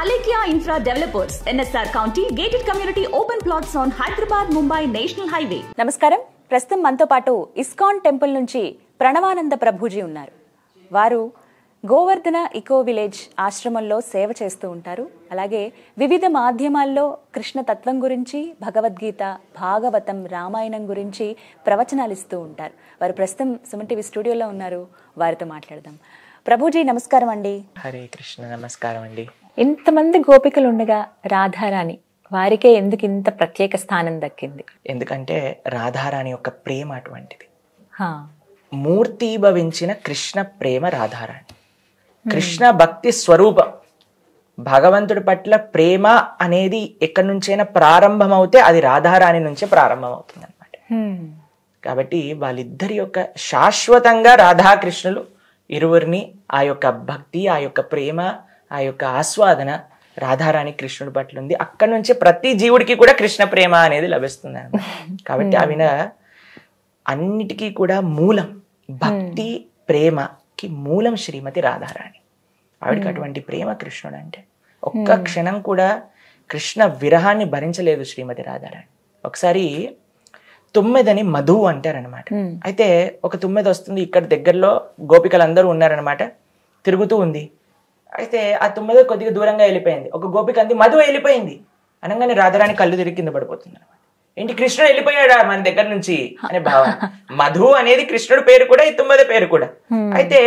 Alekia Infra Developers, NSR County, gated community open plots on Hyderabad, Mumbai National Highway. నమస్కారం. ప్రస్తుతం మనతో పాటు ISKCON temple నుంచి ప్రణవానంద ప్రభుజీ ఉన్నారు. వారు గోవర్ధన ఇకో విలేజ్ ఆశ్రమంలో సేవ చేస్తూ ఉంటారు. అలాగే వివిధ మాధ్యమాల్లో కృష్ణ తత్వం గురించి, భగవద్గీత, భాగవతం, రామాయణం గురించి ప్రవచనాలు ఇస్తూ ఉంటారు. వారు ప్రస్తుతం సుమన్ టీవీ స్టూడియోలో ఉన్నారు. వారితో మాట్లాడదాం. ప్రభుజీ నమస్కారం అండి. హరే కృష్ణ. నమస్కారం అండి. ఇంతమంది గోపికలు ఉండగా రాధారాణి వారికే ఎందుకు ఇంత ప్రత్యేక స్థానం దక్కింది? ఎందుకంటే రాధారాణి యొక్క ప్రేమ అటువంటిది. మూర్తీభవించిన కృష్ణ ప్రేమ రాధారాణి. కృష్ణ భక్తి స్వరూపం. భగవంతుడి పట్ల ప్రేమ అనేది ఎక్కడి నుంచైనా ప్రారంభం అవుతే అది రాధారాణి నుంచే ప్రారంభం అవుతుంది అనమాట. కాబట్టి వాళ్ళిద్దరి యొక్క శాశ్వతంగా రాధాకృష్ణులు ఇరువురిని ఆ యొక్క భక్తి, ఆ యొక్క ప్రేమ, ఆ యొక్క ఆస్వాదన రాధారాణి కృష్ణుడి పట్ల ఉంది. అక్కడి నుంచే ప్రతి జీవుడికి కూడా కృష్ణ ప్రేమ అనేది లభిస్తుంది అన్నమాట. కాబట్టి అవిన అన్నిటికీ కూడా మూలం, భక్తి ప్రేమకి మూలం శ్రీమతి రాధారాణి. ఆవిడకి అటువంటి ప్రేమ కృష్ణుడు అంటే ఒక్క క్షణం కూడా కృష్ణ విరహాన్ని భరించలేదు శ్రీమతి రాధారాణి. ఒకసారి తుమ్మెదని మధు అంటారనమాట. అయితే ఒక తుమ్మెద వస్తుంది, ఇక్కడ దగ్గరలో గోపికలందరూ ఉన్నారనమాట, తిరుగుతూ ఉంది. అయితే ఆ తుమ్మెద కొద్దిగా దూరంగా వెళ్ళిపోయింది. ఒక గోపిక అంది మధు వెళ్ళిపోయింది అనగానే రాధారాణి కళ్ళు తిరిగి కింద పడిపోతుంది అనమాట. ఏంటి కృష్ణుడు వెళ్ళిపోయాడా మన దగ్గర నుంచి అనే భావన. మధు అనేది కృష్ణుడు పేరు కూడా, ఈ తుమ్మెద పేరు కూడా. అయితే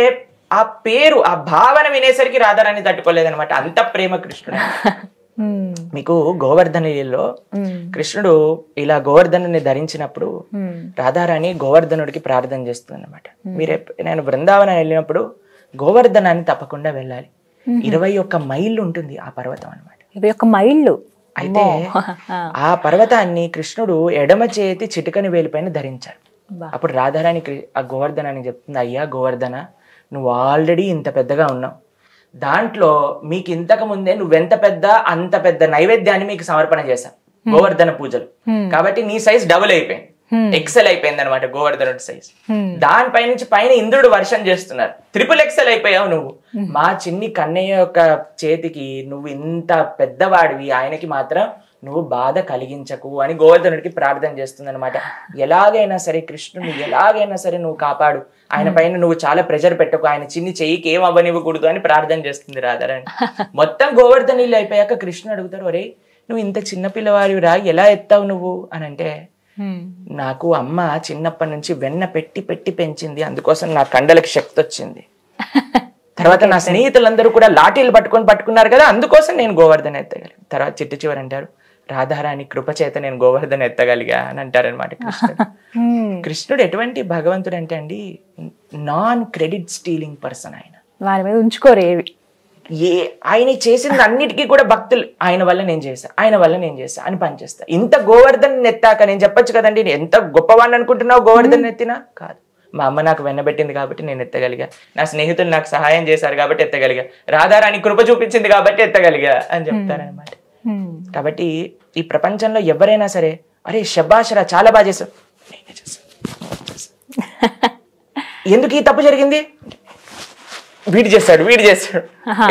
ఆ పేరు, ఆ భావన వినేసరికి రాధారాణి తట్టుకోలేదనమాట. అంత ప్రేమ కృష్ణుడు. మీకు గోవర్ధనలో కృష్ణుడు ఇలా గోవర్ధనుని ధరించినప్పుడు రాధారాణి గోవర్ధనుడికి ప్రార్థన చేస్తుంది అనమాట. నేను బృందావనం వెళ్ళినప్పుడు గోవర్ధనాన్ని తప్పకుండా వెళ్ళాలి. 21 మైళ్ళు ఉంటుంది ఆ పర్వతం అనమాట. 21 మైళ్ళు. అయితే ఆ పర్వతాన్ని కృష్ణుడు ఎడమ చేతి చిటికని వేలిపైన ధరించాడు. అప్పుడు రాధారాణి ఆ గోవర్ధనానికి చెప్తుంది, అయ్యా గోవర్ధన, నువ్వు ఆల్రెడీ ఇంత పెద్దగా ఉన్నావు. దాంట్లో మీకు ఇంతకు ముందే నువ్వెంత పెద్ద అంత పెద్ద నైవేద్యాన్ని మీకు సమర్పణ చేశావు గోవర్ధన పూజలు. కాబట్టి నీ సైజ్ డబుల్ అయిపోయింది, ఎక్సెల్ అయిపోయింది అనమాట గోవర్ధనుడి సైజ్. దానిపై నుంచి పైన ఇంద్రుడు వర్షం చేస్తున్నారు, ట్రిపుల్ ఎక్సెల్ అయిపోయావు నువ్వు. మా చిన్ని కన్నయ్య యొక్క చేతికి నువ్వు ఇంత పెద్దవాడివి, ఆయనకి మాత్రం నువ్వు బాధ కలిగించకు అని గోవర్ధనుడికి ప్రార్థన చేస్తుంది అనమాట. ఎలాగైనా సరే కృష్ణుని ఎలాగైనా సరే నువ్వు కాపాడు, ఆయన పైన నువ్వు చాలా ప్రెషర్ పెట్టకు, ఆయన చిన్ని చెయ్యికి ఏం అవ్వనివ్వకూడదు అని ప్రార్థన చేస్తుంది రాధారాణి. మొత్తం గోవర్ధనీళ్ళు అయిపోయాక కృష్ణుడు అడుగుతారు, ఒరే నువ్వు ఇంత చిన్న పిల్లవాడివి రా, ఎలా ఎత్తావు నువ్వు అని అంటే, నాకు అమ్మ చిన్నప్పటి నుంచి వెన్న పెట్టి పెట్టి పెంచింది, అందుకోసం నా కండలకి శక్తి వచ్చింది. తర్వాత నా స్నేహితులందరూ కూడా లాఠీలు పట్టుకున్నారు కదా, అందుకోసం నేను గోవర్ధన ఎత్తగలిగాను. తర్వాత చిట్టు చివరి అంటారు, రాధారాణి కృప చేత నేను గోవర్ధన ఎత్తగలిగా అని అంటారనమాట కృష్ణుడు. కృష్ణుడు ఎటువంటి భగవంతుడు అంటే అండి, నాన్ క్రెడిట్ స్టీలింగ్ పర్సన్. ఆయన వారి మీద ఉంచుకోరు ఏవి. ఆయన చేసిన అన్నిటికీ కూడా భక్తులు ఆయన వల్ల నేను చేశా, ఆయన వల్ల నేను చేశా అని పనిచేస్తా. ఇంత గోవర్ధన ఎత్తాక నేను చెప్పొచ్చు కదండి, ఎంత గొప్పవాడిని అనుకుంటున్నావు గోవర్ధన ఎత్తినా? కాదు, మా అమ్మ నాకు వెన్నబెట్టింది కాబట్టి నేను ఎత్తగలిగా, నా స్నేహితులు నాకు సహాయం చేశారు కాబట్టి ఎత్తగలిగా, రాధారాణి కృప చూపించింది కాబట్టి ఎత్తగలిగా అని చెప్తారనమాట. కాబట్టి ఈ ప్రపంచంలో ఎవరైనా సరే, అరే శబాషరా చాలా బాగా చేశావు, నేనే చేశాను. ఎందుకు ఈ తప్పు జరిగింది? వీడు చేస్తాడు.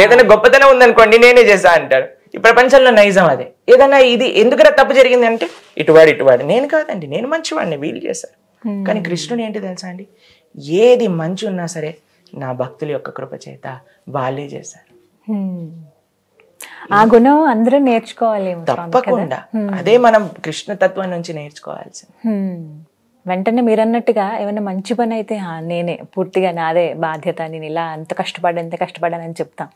ఏదైనా గొప్పతనం ఉందనుకోండి, నేనే చేశా అంటారు. ఈ ప్రపంచంలో నైజం అదే. ఏదైనా ఇది ఎందుకురా తప్పు జరిగింది అంటే, ఇటువాడు నేను కాదండి, నేను మంచివాడిని, వీళ్ళు చేశారు. కానీ కృష్ణుడు ఏంటి తెలుసా అండి, ఏది మంచి ఉన్నా సరే నా భక్తుల యొక్క కృప చేత వాళ్ళే చేశారు. ఆ గుణం అందరూ నేర్చుకోవాలి తప్పకుండా. అదే మనం కృష్ణ తత్వం నుంచి నేర్చుకోవాల్సింది. వెంటనే మీరు అన్నట్టుగా ఏమైనా మంచి పని అయితే నేనే పూర్తిగా నాదే బాధ్యత, నేను ఇలా ఎంత కష్టపడ్డానని చెప్తాం.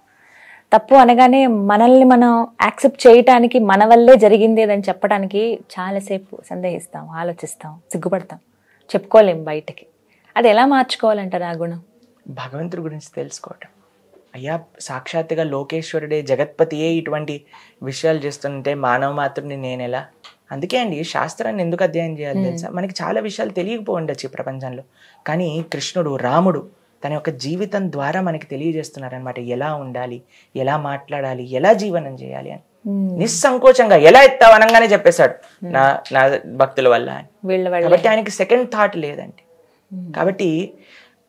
తప్పు అనగానే మనల్ని మనం యాక్సెప్ట్ చేయటానికి, మన వల్లే జరిగింది అని చెప్పడానికి చాలాసేపు సందేహిస్తాం, ఆలోచిస్తాం, సిగ్గుపడతాం, చెప్పుకోలేం బయటకి. అది ఎలా మార్చుకోవాలంటారు ఆ గుణం? భగవంతుడి గురించి తెలుసుకోవటం. అయ్యా సాక్షాత్తుగా లోకేశ్వరుడే, జగత్పతియే ఇటువంటి విషయాలు చేస్తుంటే మానవ మాత్రుడిని నేను ఎలా? అందుకే అండి శాస్త్రాన్ని ఎందుకు అధ్యయనం చేయాలి తెలుసా? మనకి చాలా విషయాలు తెలియకపోవచ్చు ఈ ప్రపంచంలో, కానీ కృష్ణుడు, రాముడు తన యొక్క జీవితం ద్వారా మనకి తెలియజేస్తున్నారనమాట. ఎలా ఉండాలి, ఎలా మాట్లాడాలి, ఎలా జీవనం చేయాలి అని నిస్సంకోచంగా. ఎలా ఎత్తావు అనగానే చెప్పేశాడు, నా భక్తుల వల్ల అని. కాబట్టి ఆయనకి సెకండ్ థాట్ లేదండి. కాబట్టి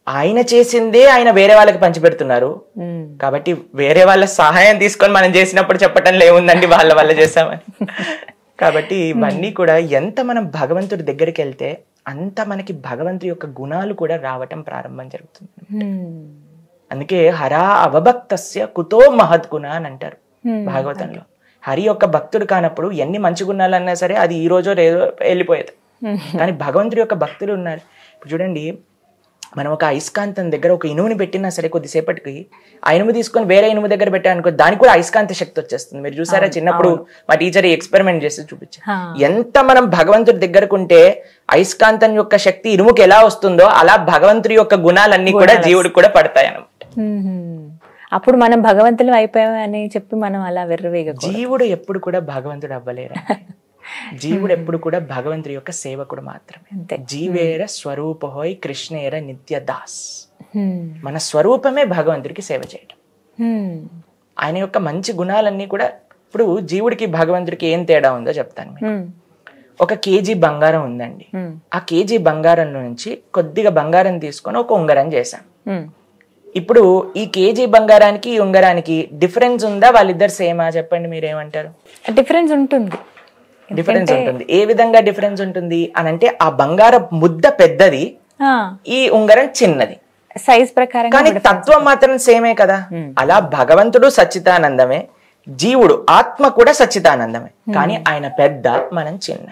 ఆయన చేసిందే ఆయన వేరే వాళ్ళకి పంచిపెడుతున్నారు. కాబట్టి వేరే వాళ్ళ సహాయం తీసుకొని మనం చేసినప్పుడు చెప్పటంలో ఏముందండి, వాళ్ళ వల్ల చేస్తామని. కాబట్టి ఇవన్నీ కూడా ఎంత మనం భగవంతుడి దగ్గరికి వెళ్తే అంత మనకి భగవంతుడి యొక్క గుణాలు కూడా రావటం ప్రారంభం జరుగుతుంది. అందుకే హరా అవభక్తస్య కుతో మహద్గుణ అని అంటారు భాగవతంలో. హరి యొక్క భక్తుడు కానప్పుడు ఎన్ని మంచి గుణాలు అన్నా సరే అది ఈ రోజో రేదో వెళ్ళిపోయేది. కానీ భగవంతుడి యొక్క భక్తులు ఉన్నారు. ఇప్పుడు చూడండి, మనం ఒక అయస్కాంతం దగ్గర ఒక ఇనుముని పెట్టినా సరే కొద్దిసేపటికి ఆ ఇనుము తీసుకొని వేరే ఇనుము దగ్గర పెట్టానుకో దానికి కూడా అయస్కాంత శక్తి వచ్చేస్తుంది. మీరు చూసారా, చిన్నప్పుడు మా టీచర్ ఎక్స్పెరిమెంట్ చేసి చూపించారు. ఎంత మనం భగవంతుడి దగ్గరకు ఉంటే అయస్కాంతం యొక్క శక్తి ఇనుముకి ఎలా వస్తుందో అలా భగవంతుడి యొక్క గుణాలన్నీ కూడా జీవుడికి కూడా పడతాయి అన్నమాట. అప్పుడు మనం భగవంతులు అయిపోయామని చెప్పి మనం అలా వెర్రవేగ. జీవుడు ఎప్పుడు కూడా భగవంతుడు అవ్వలేరు. జీవుడు ఎప్పుడు కూడా భగవంతుడి యొక్క సేవకుడు మాత్రమే. జీవేర స్వరూపహోయ్ కృష్ణేర నిత్య దాస్. మన స్వరూపమే భగవంతుడికి సేవ చేయటం. ఆయన యొక్క మంచి గుణాలన్నీ కూడా. ఇప్పుడు జీవుడికి భగవంతుడికి ఏం తేడా ఉందో చెప్తాను మీకు. 1 కేజీ బంగారం ఉందండి. ఆ కేజీ బంగారం నుంచి కొద్దిగా బంగారం తీసుకొని ఒక ఉంగరం చేశాం. ఇప్పుడు ఈ కేజీ బంగారానికి ఈ ఉంగరానికి డిఫరెన్స్ ఉందా, వాళ్ళిద్దరు సేమా? చెప్పండి, మీరేమంటారు? డిఫరెన్స్ ఉంటుంది. డిఫరెన్స్ ఉంటుంది. ఏ విధంగా డిఫరెన్స్ ఉంటుంది అని అంటే, ఆ బంగారం ముద్ద పెద్దది, ఈ ఉంగరం చిన్నది సైజ్ ప్రకారం, కానీ తత్వం మాత్రం సేమే కదా. అలా భగవంతుడు సచ్చిదానందమే, జీవుడు ఆత్మ కూడా సచ్చిదానందమే, కానీ ఆయన పెద్ద, మనం చిన్న.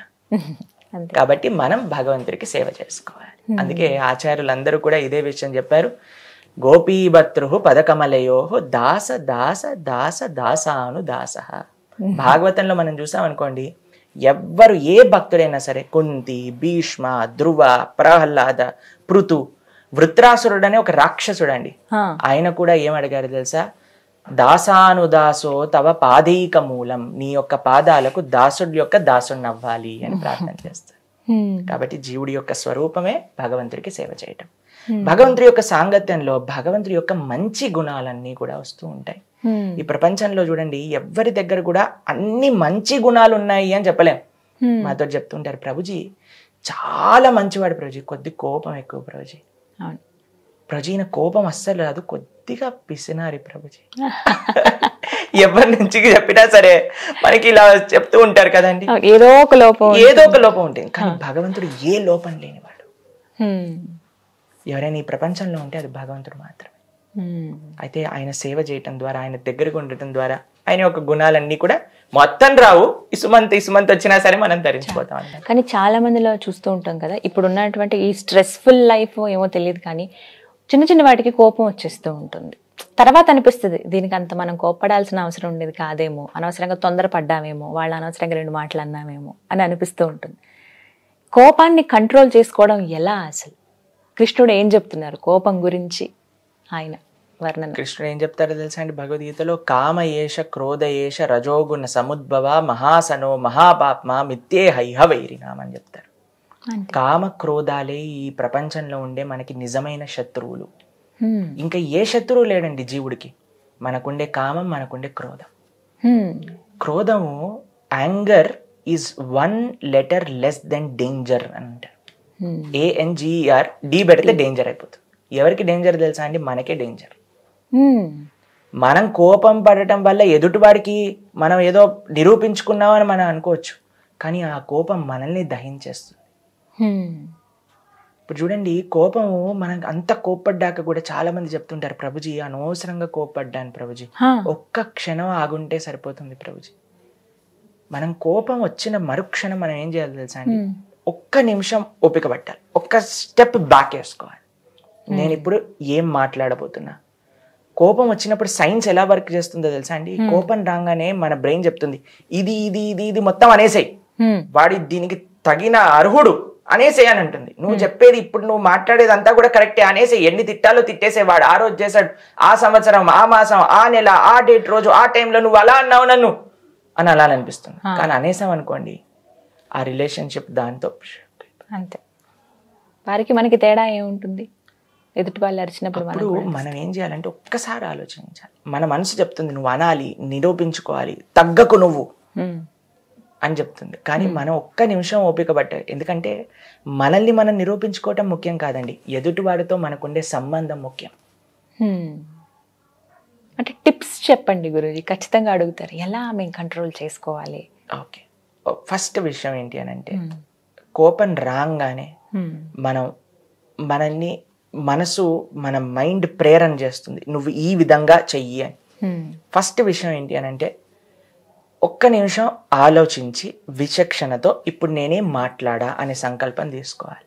కాబట్టి మనం భగవంతుడికి సేవ చేసుకోవాలి. అందుకే ఆచార్యులందరూ కూడా ఇదే విషయం చెప్పారు. గోపీభద్రు పదకమలయో దాస దాస దాస దాసాను దాస. భాగవతంలో మనం చూసాం అనుకోండి, ఎవ్వరు ఏ భక్తుడైనా సరే, కుంతి, భీష్మ, ధ్రువ, ప్రహ్లాద, పృథు, వృత్రాసురుడు అనే ఒక రాక్షసుడు అండి, ఆయన కూడా ఏమడిగారు తెలుసా? దాసానుదాసో తవ పాదైక మూలం. నీ యొక్క పాదాలకు దాసుడి యొక్క దాసుడిని అవ్వాలి అని ప్రార్థన చేస్తారు. కాబట్టి జీవుడి యొక్క స్వరూపమే భగవంతుడికి సేవ చేయటం. భగవంతుడి యొక్క సాంగత్యంలో భగవంతుడి యొక్క మంచి గుణాలన్నీ కూడా వస్తూ ఉంటాయి. ఈ ప్రపంచంలో చూడండి, ఎవరి దగ్గర కూడా అన్ని మంచి గుణాలు ఉన్నాయి అని చెప్పలేం. మాతో చెప్తుంటారు, ప్రభుజీ చాలా మంచివాడు ప్రభుజీ, కొద్ది కోపం ఎక్కువ ప్రభుజీ. ప్రభుజీ కోపం అస్సలు రాదు, కొద్దిగా పిసినారి ప్రభుజీ. ఎవరి నుంచి చెప్పినా సరే మనకి ఇలా చెప్తూ ఉంటారు కదండి, ఏదో ఒక లోపం ఉంటుంది. కానీ భగవంతుడు ఏ లోపం లేనివాడు. ఎవరైనా ఈ ప్రపంచంలో ఉంటే అది భగవంతుడు మాత్రమే. అయితే ఆయన సేవ చేయటం ద్వారా, ఆయన దగ్గరకు ఉండటం ద్వారా ఆయన యొక్క గుణాలన్నీ కూడా మొత్తం రావు, ఇసుమంత వచ్చినా సరే మనం ధరించిపోతాం. కానీ చాలా మందిలో చూస్తూ ఉంటాం కదా, ఇప్పుడు ఉన్నటువంటి ఈ స్ట్రెస్ఫుల్ లైఫ్ ఏమో తెలియదు కానీ చిన్న చిన్న వాటికి కోపం వచ్చేస్తూ ఉంటుంది. తర్వాత అనిపిస్తుంది, దీనికి అంత మనం కోప్పడాల్సిన అవసరం ఉండేది కాదేమో, అనవసరంగా తొందరపడ్డామేమో, వాళ్ళు అనవసరంగా 2 మాటలు అన్నామేమో అని అనిపిస్తూ ఉంటుంది. కోపాన్ని కంట్రోల్ చేసుకోవడం ఎలా? అసలు కృష్ణుడు ఏం చెప్తున్నారు కోపం గురించి? ఆయన వర్ణన కృష్ణుడు ఏం చెప్తారో తెలుసా అండి భగవద్గీతలో? కామ ఏష క్రోధ ఏష రజోగుణ సముద్భవ మహాసనో మహాపాప్మ మిత్యే హైహ వైరినాం అని చెప్తారు. కామ క్రోధాలే ఈ ప్రపంచంలో ఉండే మనకి నిజమైన శత్రువులు. ఇంకా ఏ శత్రువు లేడండి జీవుడికి. మనకుండే కామం, మనకుండే క్రోధం. క్రోధము, anger is 1 letter less than danger అని అంటారు. ANGER, డి పెడితే డేంజర్ అయిపోతుంది. ఎవరికి డేంజర్ తెలుసా అండి? మనకే డేంజర్. మనం కోపం పడటం వల్ల ఎదుటివాడికి మనం ఏదో నిరూపించుకున్నామని మనం అనుకోవచ్చు, కానీ ఆ కోపం మనల్ని దహించేస్తుంది. ఇప్పుడు చూడండి, కోపము మనం అంత కోప్పడ్డాక కూడా చాలా మంది చెప్తుంటారు, ప్రభుజీ అనవసరంగా కోప్పడ్డాను ప్రభుజీ, ఒక్క క్షణం ఆగుంటే సరిపోతుంది ప్రభుజీ. మనం కోపం వచ్చిన మరుక్షణం మనం ఏం చేయాలి తెలుసా అండి? ఒక్క నిమిషం ఓపిక పట్టాలి, ఒక్క స్టెప్ బ్యాక్ వేసుకోవాలి. నేను ఇప్పుడు ఏం మాట్లాడబోతున్నా? కోపం వచ్చినప్పుడు సైన్స్ ఎలా వర్క్ చేస్తుందో తెలుసా అండి? కోపం రాగానే మన బ్రెయిన్ చెప్తుంది, ఇది ఇది ఇది ఇది మొత్తం అనేసేయి, వాడి దీనికి తగిన అర్హుడు అనేసేయి అని అంటుంది. నువ్వు చెప్పేది, ఇప్పుడు నువ్వు మాట్లాడేది అంతా కూడా కరెక్టే, అనేసే, ఎన్ని తిట్టాలో తిట్టేసేవాడు, ఆ రోజు చేశాడు, ఆ సంవత్సరం, ఆ మాసం, ఆ నెల, ఆ డేట్ రోజు, ఆ టైంలో నువ్వు అలా అన్నావు నన్ను అని అలా అనిపిస్తుంది. కానీ అనేసాం అనుకోండి, ఆ రిలేషన్షిప్ దాంతో అంతే. వారికి మనకి తేడా ఏముంటుంది? ఎదుటి వాళ్ళు అరిచినప్పుడు మనం ఏం చేయాలంటే ఒక్కసారి ఆలోచించాలి. మన మనసు చెప్తుంది నువ్వు అనాలి, నిరూపించుకోవాలి, తగ్గకు నువ్వు. అని చెప్తుంది. కానీ మనం ఒక్క నిమిషం ఓపిక పట్టాలి. ఎందుకంటే మనల్ని మనం నిరూపించుకోవటం ముఖ్యం కాదండి, ఎదుటివాడితో మనకుండే సంబంధం ముఖ్యం. అంటే టిప్స్ చెప్పండి గురూజీ, ఖచ్చితంగా అడుగుతారు, ఎలా మేము కంట్రోల్ చేసుకోవాలి? ఓకే, ఫస్ట్ విషయం ఏంటి అని అంటే, కోపం రాగానే మనల్ని మనసు, మన మైండ్ ప్రేరణ చేస్తుంది, నువ్వు ఈ విధంగా చెయ్యి అని. ఫస్ట్ విషయం ఏంటి అని అంటే, ఒక్క నిమిషం ఆలోచించి విచక్షణతో ఇప్పుడు నేనేం మాట్లాడా అనే సంకల్పం తీసుకోవాలి.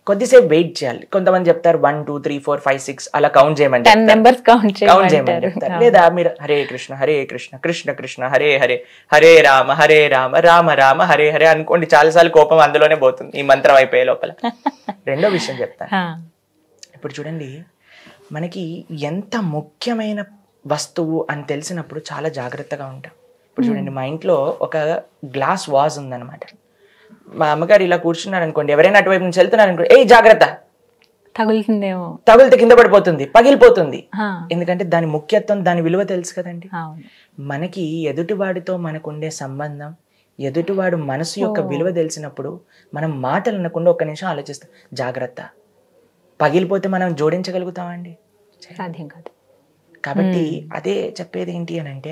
కొద్దిసేపు వెయిట్ చేయాలి. కొంతమంది చెప్తారు 1 2 3 4 5 6 అలా కౌంట్ చేయమని చెప్తారు. లేదా మీరు హరే కృష్ణ హరే కృష్ణ కృష్ణ కృష్ణ హరే హరే హరే రామ రామ రామ హరే హరే అనుకోండి. చాలాసార్లు కోపం అందులోనే పోతుంది ఈ మంత్రం అయిపోయే లోపల. రెండో విషయం చెప్తాను. ఇప్పుడు చూడండి, మనకి ఎంత ముఖ్యమైన వస్తువు అని తెలిసినప్పుడు చాలా జాగ్రత్తగా ఉంటాం. ఇప్పుడు చూడండి, మా ఇంట్లో ఒక గ్లాస్ వాజ్ ఉందన్నమాట. మా అమ్మగారు ఇలా కూర్చున్నారు అనుకోండి, ఎవరైనా అటువైపు నుంచి వెళ్తున్నారు అనుకోండి, ఏ జాగ్రత్త, తగులుతుందేమో, తగిలితే కింద పడిపోతుంది, పగిలిపోతుంది. ఎందుకంటే దాని ముఖ్యత్వం, దాని విలువ తెలుసు కదండి. మనకి ఎదుటివాడితో మనకుండే సంబంధం, ఎదుటివాడు మనసు యొక్క విలువ తెలిసినప్పుడు మనం మాటలు అనకుండా ఒక్క నిమిషం ఆలోచిస్తాం, జాగ్రత్త. పగిలిపోతే మనం జోడించగలుగుతామండి? సాధ్యం కాదు. కాబట్టి అదే చెప్పేది ఏంటి అని అంటే,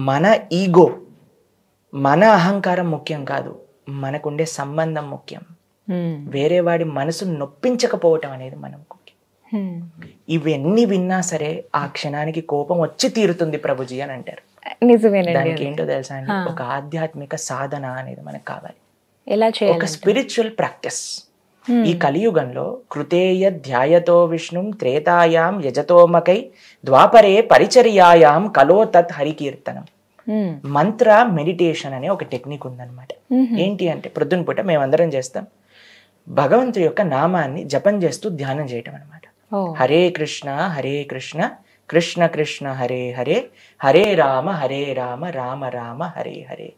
మన ఈగో, మన అహంకారం ముఖ్యం కాదు, మనకుండే సంబంధం ముఖ్యం. వేరే వాడి మనసు నొప్పించకపోవటం అనేది మనం ముఖ్యం. ఇవన్నీ విన్నా సరే ఆ క్షణానికి కోపం వచ్చి తీరుతుంది ప్రభుజీ అని అంటారు. దానికి ఏంటో తెలుసా అండి, ఒక ఆధ్యాత్మిక సాధన అనేది మనకు కావాలి. ఎలా చేయాలి? ఒక స్పిరిచువల్ ప్రాక్టీస్. ఈ కలియుగంలో కృతేయ ధ్యాయతో విష్ణుం త్రేతాయాం యజతోమకై ద్వాపరే పరిచర్యాయాం కలో తత్ హరికీర్తనం. మంత్ర మెడిటేషన్ అనే ఒక టెక్నిక్ ఉందన్నమాట. ఏంటి అంటే, ప్రొద్దున పూట మేమందరం చేస్తాం, భగవంతుడి యొక్క నామాన్ని జపం చేస్తూ ధ్యానం చేయటం అనమాట. హరే కృష్ణ కృష్ణ కృష్ణ హరే హరే హరే రామ రామ రామ హరే హరే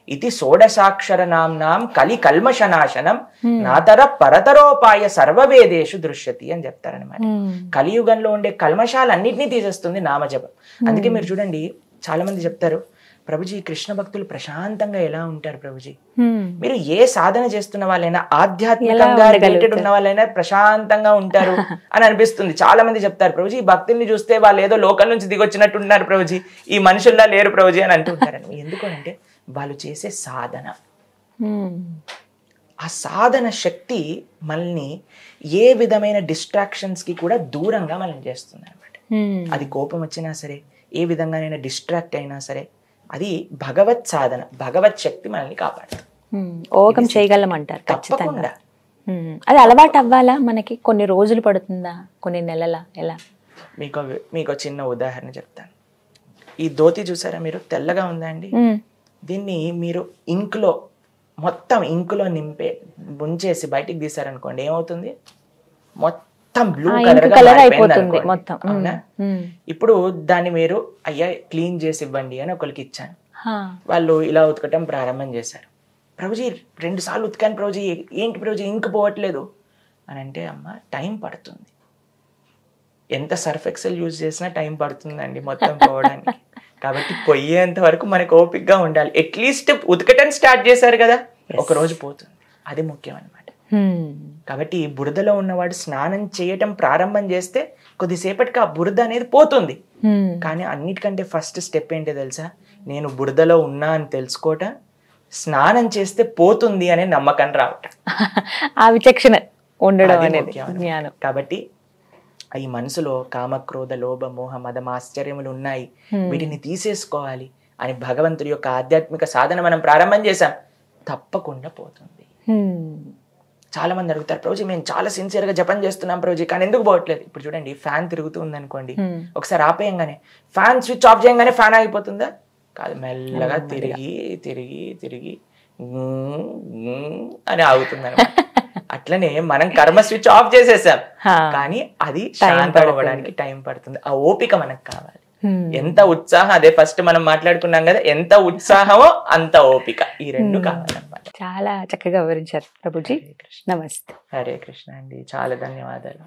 ఇది షోడశాక్షర నామ్నాం కలి కల్మషనాశనం నాతర పరతరోపాయ సర్వవేదేషు దృశ్యతి అని చెప్తారనమాట. కలియుగంలో ఉండే కల్మషాలన్నింటినీ తీసేస్తుంది నామజపం. అందుకే మీరు చూడండి, చాలా మంది చెప్తారు, ప్రభుజీ కృష్ణ భక్తులు ప్రశాంతంగా ఎలా ఉంటారు ప్రభుజీ? మీరు ఏ సాధన చేస్తున్న వాళ్ళైనా, ఆధ్యాత్మికంగా రిలేటెడ్ ఉన్న వాళ్ళైనా ప్రశాంతంగా ఉంటారు అని అనిపిస్తుంది. చాలా మంది చెప్తారు, ప్రభుజీ భక్తుల్ని చూస్తే వాళ్ళు ఏదో లోకం నుంచి దిగొచ్చినట్టు ఉన్నారు ప్రభుజీ, ఈ మనుషుల్లా లేరు ప్రభుజీ అని అంటుంటారని. ఎందుకంటే వాళ్ళు చేసే సాధన, ఆ సాధన శక్తి మనల్ని ఏ విధమైన డిస్ట్రాక్షన్స్ కి కూడా దూరంగా మనం చేస్తుంది అనమాట. అది కోపం వచ్చినా సరే, ఏ విధంగానైనా డిస్ట్రాక్ట్ అయినా సరే, అది భగవత్ సాధన, భగవత్ శక్తి మనల్ని కాపాడుతుంది. ఓకం చేయగలమంటారు ఖచ్చితంగా. అది అలవాటు అవ్వాలా మనకి? కొన్ని రోజులు పడుతుందా, కొన్ని నెలల? ఎలా? మీకు చిన్న ఉదాహరణ చెప్తాను. ఈ ధోతి చూసారా మీరు, తెల్లగా ఉందా అండి? దీన్ని మీరు ఇంకులో, మొత్తం ఇంకులో ముంచేసి బయటికి తీసారనుకోండి, ఏమవుతుంది? మొత్తం బ్లూ కలర్ అయిపోతుంది మొత్తం. అవునా? ఇప్పుడు దాన్ని మీరు అయ్యా క్లీన్ చేసి ఇవ్వండి అని ఒకరికి ఇచ్చాను. వాళ్ళు ఇలా ఉతకటం ప్రారంభం చేశారు. ప్రభుజీ 2 సార్లు ఉతికాను ప్రభుజీ, ఏంటి ప్రభుజీ ఇంకు పోవట్లేదు అని అంటే, అమ్మ టైం పడుతుంది, ఎంత సర్ఫ్ ఎక్సెల్ యూజ్ చేసినా టైం పడుతుందండి మొత్తం పోవడానికి. కాబట్టి పోయేంత వరకు మనకు ఓపికగా ఉండాలి. అట్లీస్ట్ ఉతకటం స్టార్ట్ చేశారు కదా, ఒక రోజు పోతుంది. అది ముఖ్యం అన్నమాట. కాబట్టి బురదలో ఉన్నవాడు స్నానం చేయటం ప్రారంభం చేస్తే కొద్దిసేపటికి ఆ బురద అనేది పోతుంది. కానీ అన్నిటికంటే ఫస్ట్ స్టెప్ ఏంటో తెలుసా? నేను బురదలో ఉన్నా అని తెలుసుకోవటం, స్నానం చేస్తే పోతుంది అనే నమ్మకం రావటం, ఆ విచక్షణ ఉండడం అనేది జ్ఞానం. కాబట్టి ఈ మనసులో కామక్రోధ లోభ మోహ మదం ఆశ్చర్యములు ఉన్నాయి, వీటిని తీసేసుకోవాలి అని భగవంతుడి యొక్క ఆధ్యాత్మిక సాధన మనం ప్రారంభం చేశాం, తప్పకుండా పోతుంది. చాలా మంది అడుగుతారు, ప్రభుజీ మేము చాలా సిన్సియర్ గా జపం చేస్తున్నాం ప్రభుజీ, కానీ ఎందుకు పోవట్లేదు? ఇప్పుడు చూడండి, ఫ్యాన్ తిరుగుతుంది అనుకోండి, ఒకసారి ఆపేయంగానే, ఫ్యాన్ స్విచ్ ఆఫ్ చేయగానే ఫ్యాన్ ఆగిపోతుందా? కాదు, మెల్లగా తిరిగి తిరిగి తిరిగి అని ఆగుతుంది అనమాట. అట్లనే మనం కర్మ స్విచ్ ఆఫ్ చేసేసాం, కానీ అది శాంతం అవ్వడానికి టైం పడుతుంది. ఆ ఓపిక మనకు కావాలి. ఎంత ఉత్సాహం, అదే ఫస్ట్ మనం మాట్లాడుకున్నాం కదా, ఎంత ఉత్సాహమో అంత ఓపిక, ఈ 2 కావాలన్నమాట. చాలా చక్కగా వివరించారు ప్రభుజీ. నమస్తే. హరే కృష్ణ అండి, చాలా ధన్యవాదాలు.